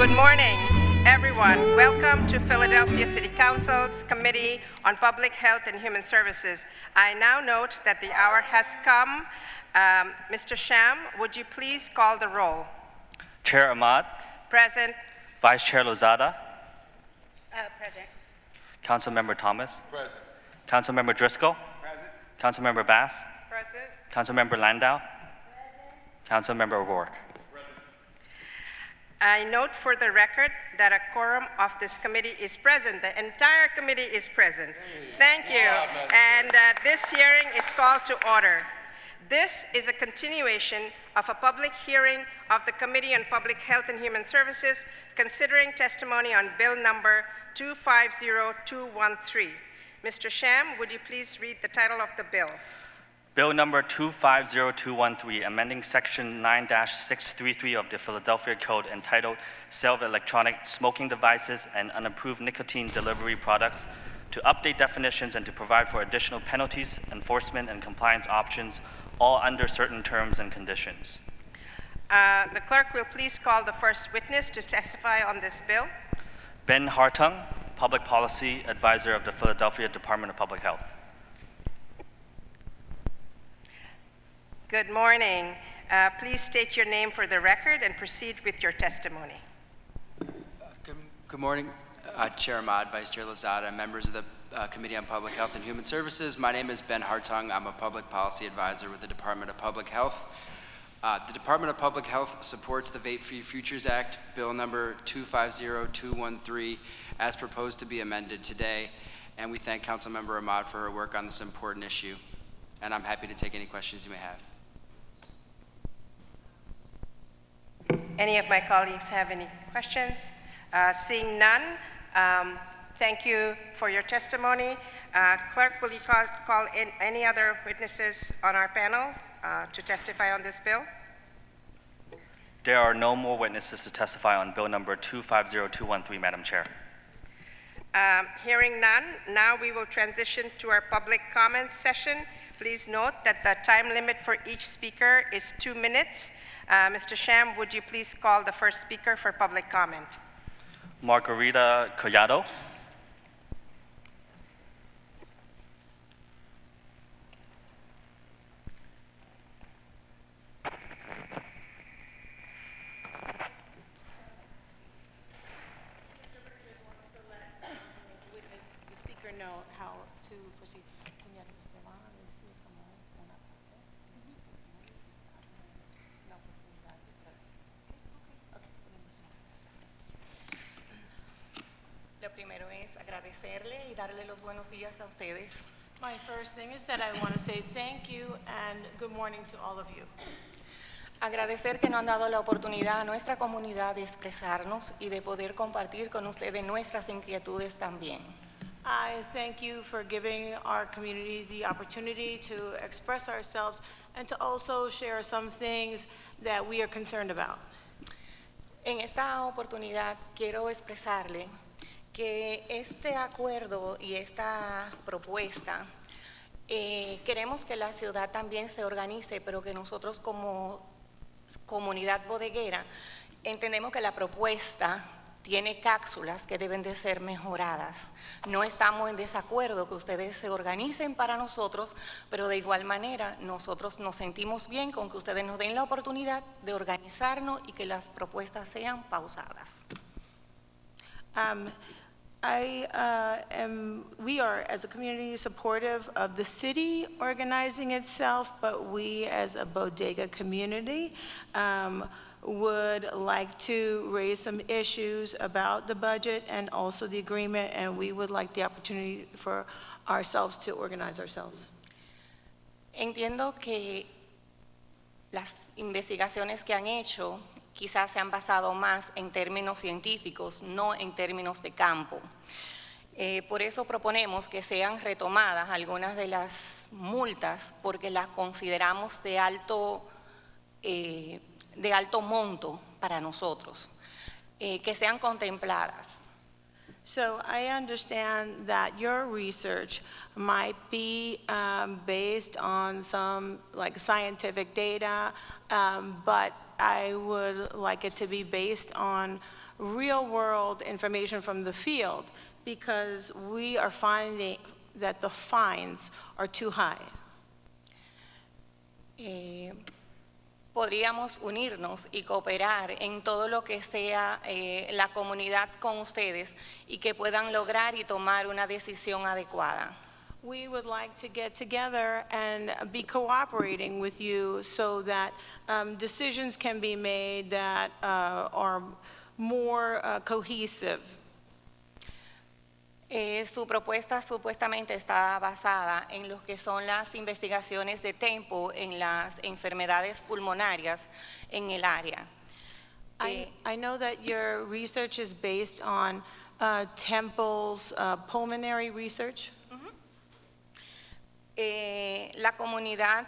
Good morning, everyone. Welcome to Philadelphia City Council's Committee on Public Health and Human Services. I now note that the hour has come. Mr. Sham, would you please call the roll? Chair Ahmad. Present. Vice Chair Lozada. Present. Councilmember Thomas. Present. Councilmember Driscoll. Present. Councilmember Bass. Present. Councilmember Landau. Present. Councilmember O'Rourke. I note for the record that a quorum of this committee is present. The entire committee is present. Thank you. And this hearing is called to order. This is a continuation of a public hearing of the Committee on Public Health and Human Services considering testimony on Bill number 250213. Mr. Sham, would you please read the title of the bill? Bill number 250213, amending section 9-633 of the Philadelphia Code entitled Sale of Electronic Smoking Devices and Unapproved Nicotine Delivery Products to update definitions and to provide for additional penalties, enforcement, and compliance options, all under certain terms and conditions. The clerk will please call the first witness to testify on this bill. Ben Hartung, Public Policy Advisor of the Philadelphia Department of Public Health. Good morning. Please state your name for the record and proceed with your testimony. Good morning, Chair Ahmad, Vice Chair Lozada, members of the Committee on Public Health and Human Services. My name is Ben Hartung. I'm a Public Policy Advisor with the Department of Public Health. The Department of Public Health supports the Vape-Free Futures Act, Bill number 250213, as proposed to be amended today. And we thank Councilmember Ahmad for her work on this important issue. And I'm happy to take any questions you may have. Any of my colleagues have any questions? Seeing none, thank you for your testimony. Clerk, will you call in any other witnesses on our panel to testify on this bill? There are no more witnesses to testify on Bill number 250213, Madam Chair. Hearing none, now we will transition to our public comment session. Please note that the time limit for each speaker is 2 minutes. Mr. Sham, would you please call the first speaker for public comment? Margarita Collado. Primero es agradecerle y darle los buenos días a ustedes. My first thing is that I want to say thank you and good morning to all of you. Agradecer que nos han dado la oportunidad a nuestra comunidad de expresarnos y de poder compartir con ustedes nuestras inquietudes también. I thank you for giving our community the opportunity to express ourselves and to also share some things that we are concerned about. En esta oportunidad quiero expresarle que este acuerdo y esta propuesta, queremos que la ciudad también se organice, pero que nosotros como comunidad bodeguera entendemos que la propuesta tiene cápsulas que deben de ser mejoradas. No estamos en desacuerdo que ustedes se organicen para nosotros, pero de igual manera nosotros nos sentimos bien con que ustedes nos den la oportunidad de organizarnos y que las propuestas sean pausadas. We are, as a community, supportive of the city organizing itself, but we, as a bodega community, would like to raise some issues about the budget and also the agreement, and we would like the opportunity for ourselves to organize ourselves. Entiendo que las investigaciones que han hecho quizás se han basado más en términos científicos, no en términos de campo. Por eso proponemos que sean retomadas algunas de las multas porque las consideramos de alto monto para nosotros, que sean contempladas. So I understand that your research might be based on some like scientific data, but I would like it to be based on real-world information from the field, because we are finding that the fines are too high. Podríamos unirnos y cooperar en todo lo que sea la comunidad con ustedes y que puedan lograr y tomar una decisión adecuada. We would like to get together and be cooperating with you so that decisions can be made that are more cohesive. Su propuesta supuestamente está basada en lo que son las investigaciones de Tempo en las enfermedades pulmonarias en el área. I know that your research is based on Temple's pulmonary research. La comunidad,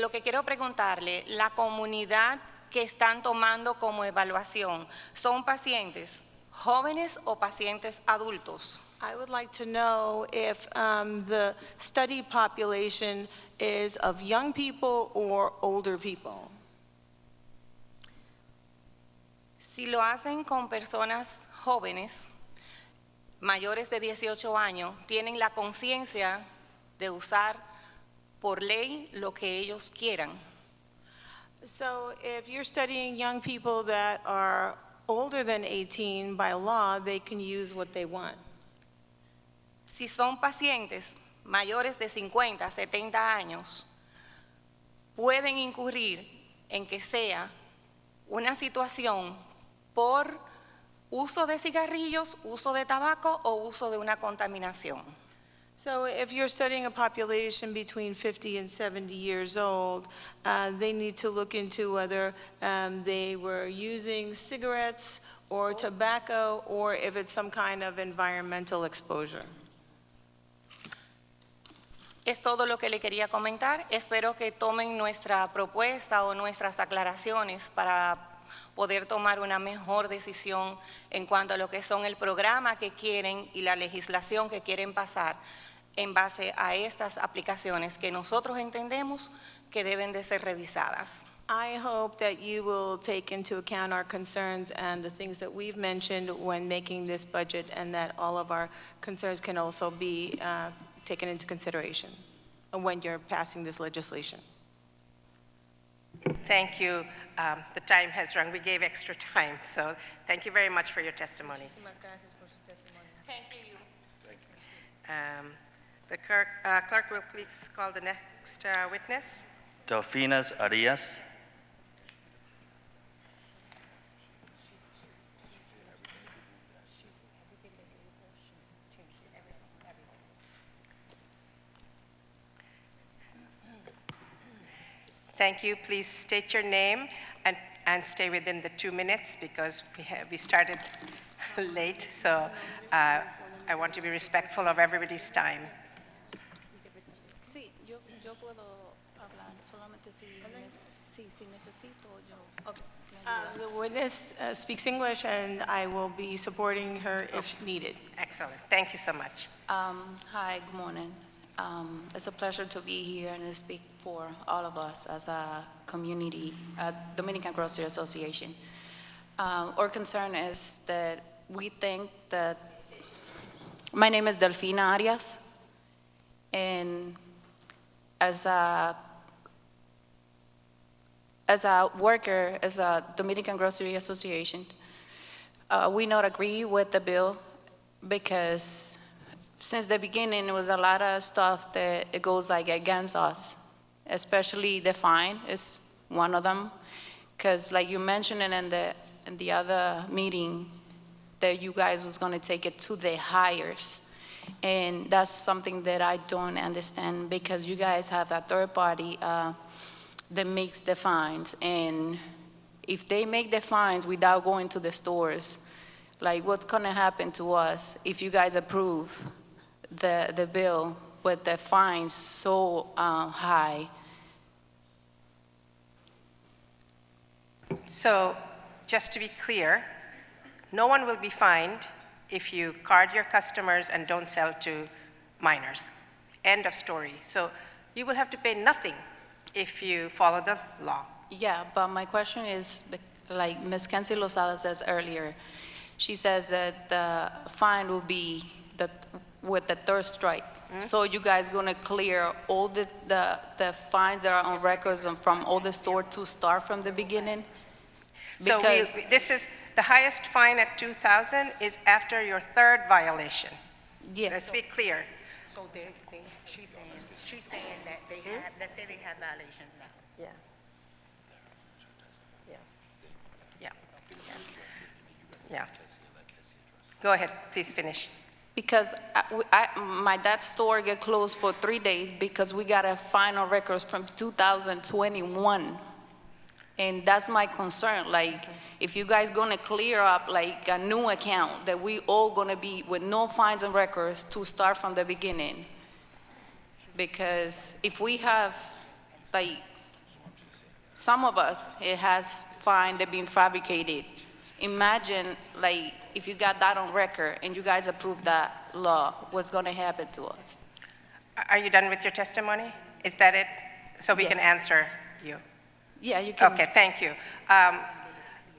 lo que quiero preguntarle, la comunidad que están tomando como evaluación, ¿son pacientes jóvenes o pacientes adultos? I would like to know if the study population is of young people or older people. Si lo hacen con personas jóvenes, mayores de 18 años, tienen la conciencia de usar por ley lo que ellos quieran. So if you're studying young people that are older than 18 by law, they can use what they want. Si son pacientes mayores de 50, 70 años, pueden incurrir en que sea una situación por uso de cigarrillos, uso de tabaco o uso de una contaminación. So if you're studying a population between 50 and 70 years old, they need to look into whether they were using cigarettes or tobacco, or if it's some kind of environmental exposure. Es todo lo que le quería comentar. Espero que tomen nuestra propuesta o nuestras aclaraciones para poder tomar una mejor decisión en cuanto a lo que son el programa que quieren y la legislación que quieren pasar en base a estas aplicaciones que nosotros entendemos que deben de ser revisadas. I hope that you will take into account our concerns and the things that we've mentioned when making this budget, and that all of our concerns can also be taken into consideration when you're passing this legislation. Thank you. The time has run. We gave extra time, so thank you very much for your testimony. Thank you. The clerk will please call the next witness. Delfinas Arias. Thank you. Please state your name and stay within the 2 minutes because we started late, so I want to be respectful of everybody's time. Sí, yo puedo hablar solamente si necesito yo. me ayuda. The witness speaks English, and I will be supporting her if needed. Excellent. Thank you so much. Hi, good morning. It's a pleasure to be here and to speak for all of us as a community, Dominican Grocery Association. Our concern is that we think that, my name is Delfina Arias, and as a worker, as a Dominican Grocery Association, we not agree with the bill because since the beginning, it was a lot of stuff that it goes like against us, especially the fine is one of them. Because like you mentioned it in the other meeting, that you guys was going to take it to the hires. And that's something that I don't understand because you guys have a third party that makes the fines. And if they make the fines without going to the stores, like what's going to happen to us if you guys approve the bill with the fines so high? So, just to be clear, no one will be fined if you card your customers and don't sell to minors. End of story. So, you will have to pay nothing if you follow the law. Yeah, but my question is, like Ms. Kenzie Lozada says earlier, she says that the fine will be with the third strike. So you guys gonna clear all the fines that are on records and from all the store to start from the beginning? So Because, this is, the highest fine at 2,000 is after your third violation. yeah, Let's be clear. So she's saying that they have, let's say they have violations now. Yeah. Yeah. Yeah. Go ahead, please finish. because my dad's store get closed for 3 days because we got a fine on records from 2021. And that's my concern, like, if you guys gonna clear up like a new account, that we all gonna be with no fines and records to start from the beginning. Because if we have, like, some of us, it has fine that been fabricated. Imagine, like, if you got that on record and you guys approve that law, what's gonna happen to us? Are you done with your testimony? Is that it? So we Yeah. can answer you. Yeah, you can. Okay, thank you.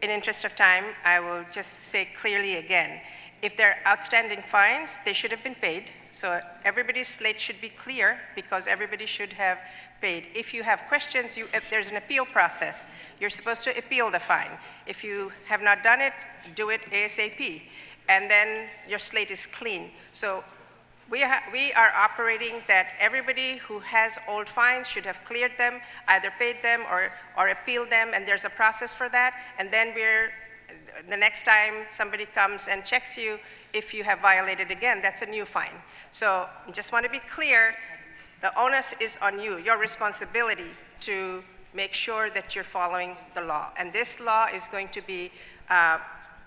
In interest of time, I will just say clearly again, if there are outstanding fines, they should have been paid. So everybody's slate should be clear because everybody should have paid. If you have questions, if there's an appeal process. You're supposed to appeal the fine. If you have not done it, do it ASAP. And then your slate is clean. So we are operating that everybody who has old fines should have cleared them, either paid them or appealed them, and there's a process for that. And then the next time somebody comes and checks you, if you have violated again, that's a new fine. So I just want to be clear, the onus is on you, your responsibility to make sure that you're following the law. And this law is going to be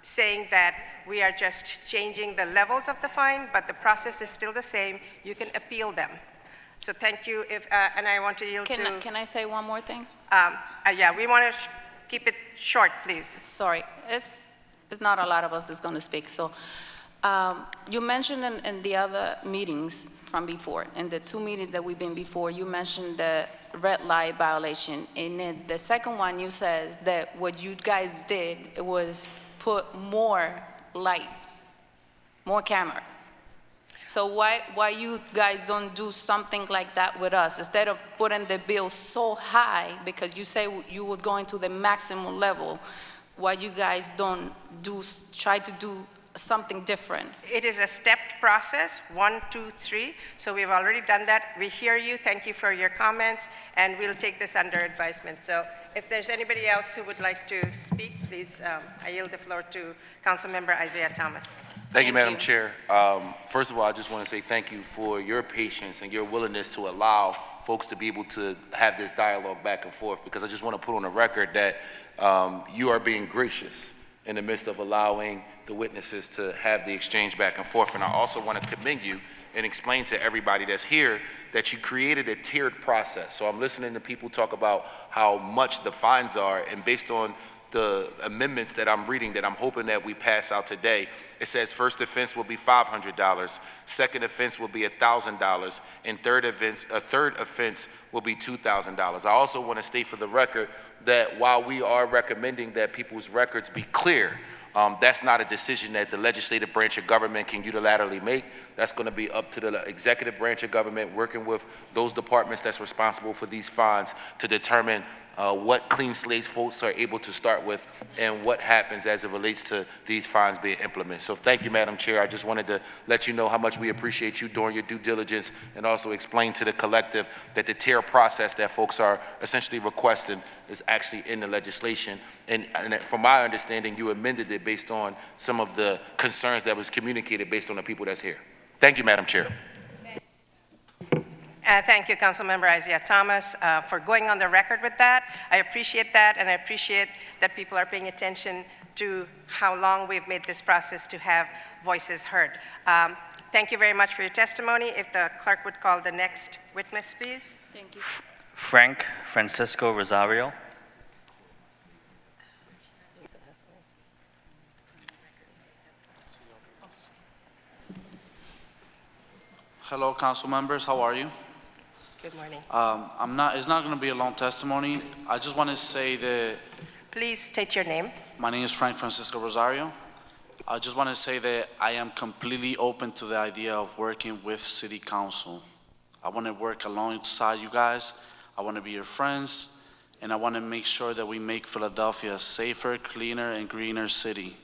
saying that we are just changing the levels of the fine, but the process is still the same. You can appeal them. So thank you, and I want to yield to... Can I say one more thing? Yeah, we want to keep it short, please. Sorry, it's not a lot of us that's going to speak. So you mentioned in the other meetings from before, in the 2 meetings that we've been before, you mentioned the red light violation. And in the second one, you said that what you guys did was put more light, more cameras. So why you guys don't do something like that with us? Instead of putting the bill so high, because you say you was going to the maximum level, why you guys don't try to do something different? It is a stepped process, 1, 2, 3. So we've already done that. We hear you. Thank you for your comments, and we'll take this under advisement. So if there's anybody else who would like to speak, please, I yield the floor to Councilmember Isaiah Thomas. Thank you, Madam you. Chair. First of all, I just want to say thank you for your patience and your willingness to allow folks to be able to have this dialogue back and forth, because I just want to put on the record that you are being gracious in the midst of allowing the witnesses to have the exchange back and forth. And I also want to commend you and explain to everybody that's here that you created a tiered process. So I'm listening to people talk about how much the fines are, and based on the amendments that I'm reading that I'm hoping that we pass out today, it says first offense will be $500, second offense will be $1,000, and third offense will be $2,000. I also want to state for the record that while we are recommending that people's records be clear, that's not a decision that the legislative branch of government can unilaterally make. That's going to be up to the executive branch of government, working with those departments that's responsible for these fines, to determine what clean slate folks are able to start with and what happens as it relates to these fines being implemented. So thank you, Madam Chair. I just wanted to let you know how much we appreciate you doing your due diligence, and also explain to the collective that the tier process that folks are essentially requesting is actually in the legislation. And from my understanding, you amended it based on some of the concerns that was communicated based on the people that's here. Thank you, Madam Chair. Thank you, Councilmember Isaiah Thomas, for going on the record with that. I appreciate that, and I appreciate that people are paying attention to how long we've made this process to have voices heard. Thank you very much for your testimony. If the clerk would call the next witness, please. Thank you. Frank Francisco Rosario. Hello, council members. How are you? Good morning. It's not going to be a long testimony. I just want to say that Please state your name. My name is Frank Francisco Rosario. I just want to say that I am completely open to the idea of working with City Council. I want to work alongside you guys. I want to be your friends, and I want to make sure that we make Philadelphia a safer, cleaner, and greener city.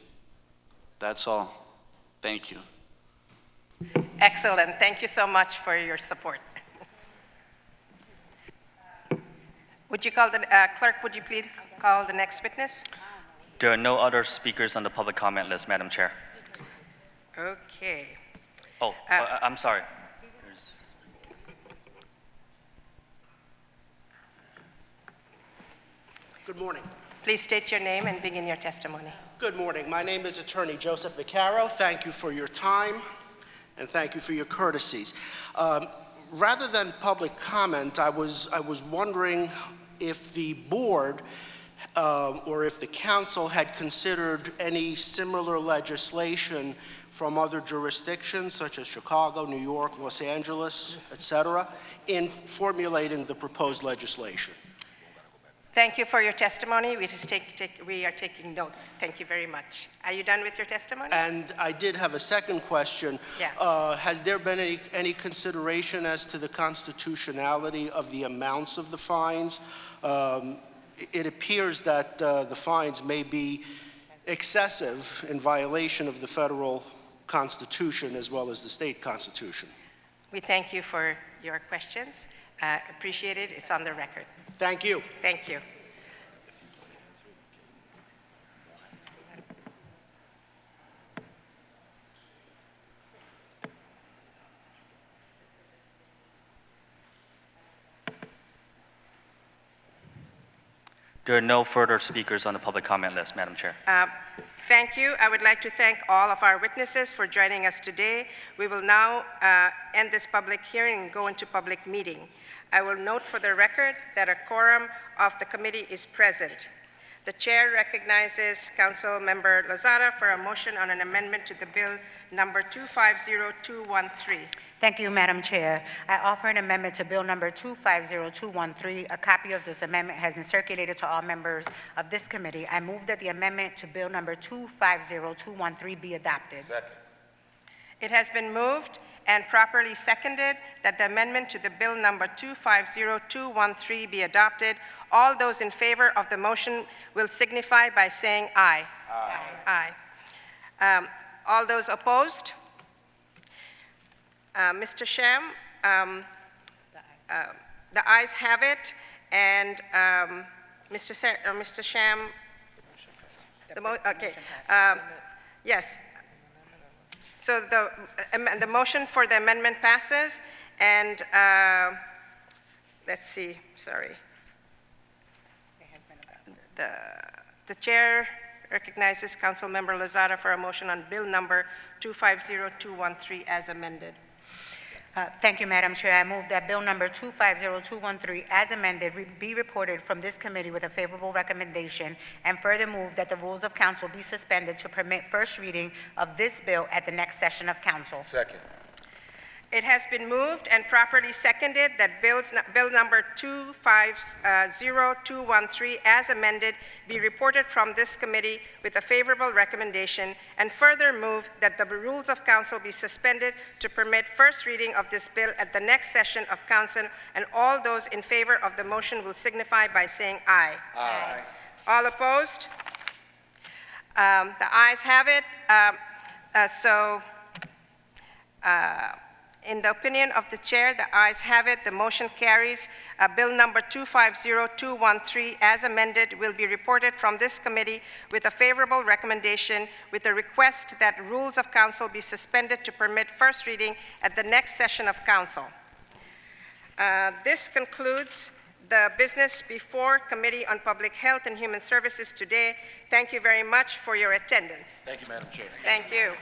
That's all. Thank you. Excellent. Thank you so much for your support. Would you call the clerk, would you please call the next witness? There are no other speakers on the public comment list, Madam Chair. Okay. Oh, I'm sorry. Good morning. Please state your name and begin your testimony. Good morning. My name is Attorney Joseph Vaccaro. Thank you for your time, and thank you for your courtesies. Rather than public comment, I was wondering if the board or if the council had considered any similar legislation from other jurisdictions, such as Chicago, New York, Los Angeles, etc., in formulating the proposed legislation. Thank you for your testimony. We are taking notes. Thank you very much. Are you done with your testimony? And I did have a second question. Yeah. Has there been any consideration as to the constitutionality of the amounts of the fines? It appears that the fines may be excessive in violation of the federal Constitution as well as the state Constitution. We thank you for your questions. Appreciate it. It's on the record. Thank you. Thank you. There are no further speakers on the public comment list, Madam Chair. Thank you. I would like to thank all of our witnesses for joining us today. We will now end this public hearing and go into public meeting. I will note for the record that a quorum of the committee is present. The chair recognizes Council Member Lozada for a motion on an amendment to the bill number 250213. Thank you, Madam Chair. I offer an amendment to Bill Number 250213. A copy of this amendment has been circulated to all members of this committee. I move that the amendment to Bill Number 250213 be adopted. Second. It has been moved and properly seconded that the amendment to the Bill Number 250213 be adopted. All those in favor of the motion will signify by saying aye. Aye. Aye. All those opposed? Mr. Sham, the ayes have it, and Mr. Sham, okay, yes. So the motion for the amendment passes, and let's see, sorry. The chair recognizes Councilmember Lozada for a motion on Bill Number 250213 as amended. Thank you, Madam Chair. I move that Bill Number 250213, as amended, be reported from this committee with a favorable recommendation, and further move that the rules of council be suspended to permit first reading of this bill at the next session of council. Second. It has been moved and properly seconded that Bill Number 250213, as amended, be reported from this committee with a favorable recommendation, and further move that the rules of council be suspended to permit first reading of this bill at the next session of council, and all those in favor of the motion will signify by saying aye. Aye. All opposed? The ayes have it. In the opinion of the chair, the ayes have it. The motion carries. Bill Number 250213, as amended, will be reported from this committee with a favorable recommendation, with a request that rules of council be suspended to permit first reading at the next session of council. This concludes the business before Committee on Public Health and Human Services today. Thank you very much for your attendance. Thank you, Madam Chair. Thank you.